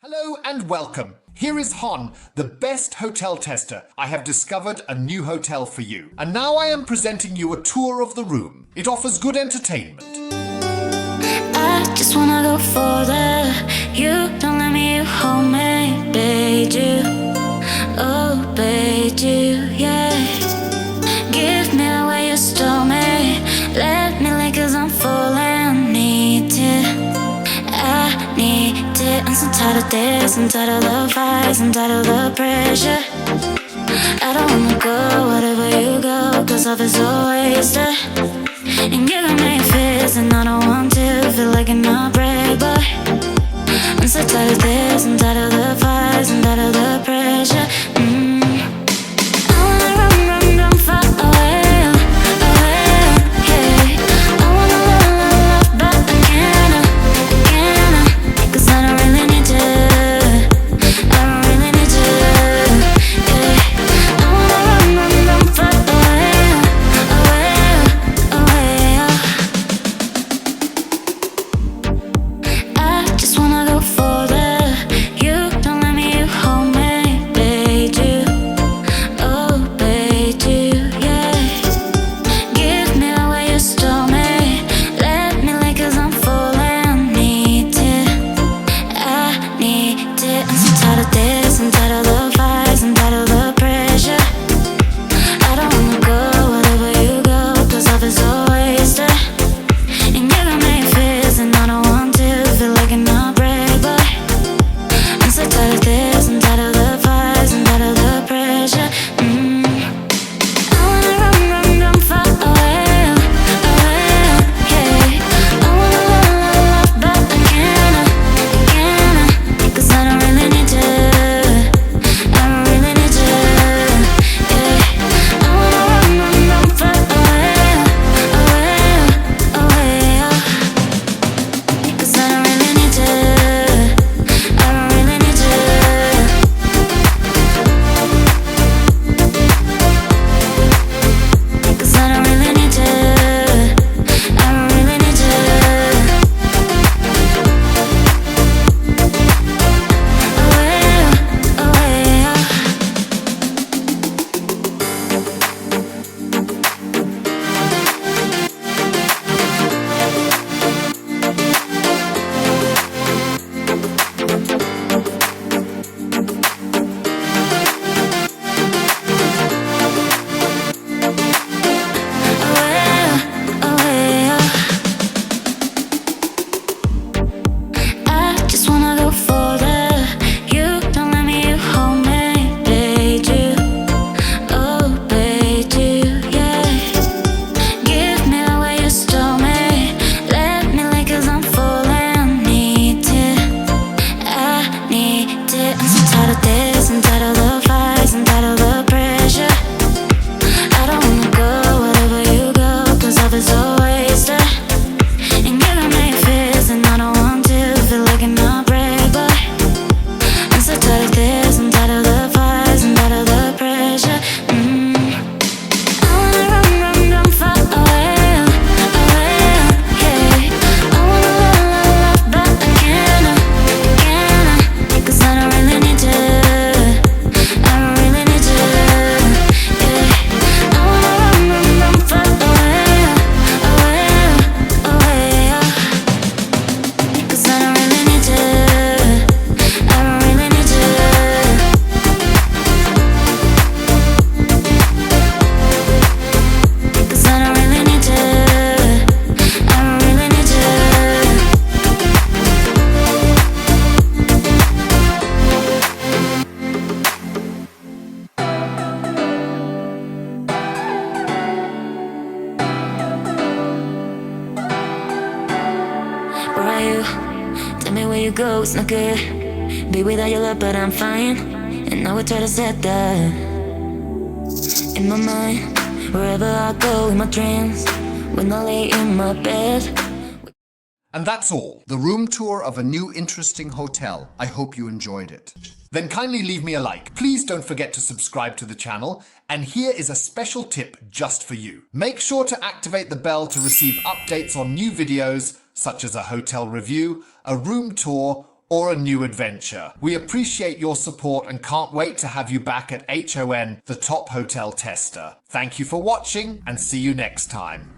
Hello and welcome. Here is Hon, the best hotel tester. I have discovered a new hotel for you. And now I am presenting you a tour of the room. It offers good entertainment. I just wanna go further. You don't let me hold me, bade you. Oh, bade you, yeah. Give me the way you stole me. Let me lick 'cause I'm falling. Need it, I need it. I'm so tired of this, I'm tired of the fights, I'm tired of the pressure. I don't wanna go wherever you go, 'cause love is always there. And you got me fist, and I don't want to feel like an outbreak, but I'm so tired of this, I'm tired of the fights, I'm tired of the pressure. I wanna run, run, run far away, away, yeah. I wanna love, love, love, but I can't, 'cause I don't really need to, I don't really need to, yeah. I wanna run, run, run far away, away, away, I just wanna go further. You don't let me hold me, bade you. Oh, bade you, yeah. Give me the way you stole me. Let me lick 'cause I'm falling. Need it, I need it. I'm so tired of this, I'm tired of the fights, I'm tired of the pressure. I don't wanna go wherever you go, 'cause love is always there. And you got me fist, and I don't want to feel like an outbreak, but I'm so tired of this, I'm tired of the fights, I'm tired of the pressure. I wanna run, run, run far away, away, yeah. I wanna love, love, love, but I can't, 'cause I don't really need to, I don't really need to, yeah. I wanna run, run, run far away, away, away, 'cause I don't really need to, I don't really need to. Cause I don't really need to, I don't really need to. Away, away, away, I just wanna go further. You don't let me hold me, bade you. Oh, bade you, yeah. Give me the way you stole me. Let me lick 'cause I'm falling. Need it, I need it. I'm so tired of this, I'm tired of the fights, I'm tired of the pressure. I don't wanna go wherever you go, 'cause love is always there. And you got me fist, and I don't want to feel like an outbreak, but I'm so tired of this, I'm tired of the fights, I'm tired of the pressure. I wanna run, run, run far away, away, yeah. I wanna love, love, love, but I can't, 'cause I don't really need to, I don't really need to, yeah. I wanna run, run, run far away, away, away, 'cause I don't really need to, I don't really need to. Cause I don't really need to, I don't really need to. Where are you? Tell me where you go, it's not good. Be without your love, but I'm fine. And I would try to set that in my mind. Wherever I go in my dreams, when I lay in my bed. And that's all. The room tour of a new interesting hotel. I hope you enjoyed it. Then kindly leave me a like. Please don't forget to subscribe to the channel. And here is a special tip just for you. Make sure to activate the bell to receive updates on new videos such as a hotel review, a room tour, or a new adventure. We appreciate your support and can't wait to have you back at HON, the top hotel tester. Thank you for watching and see you next time.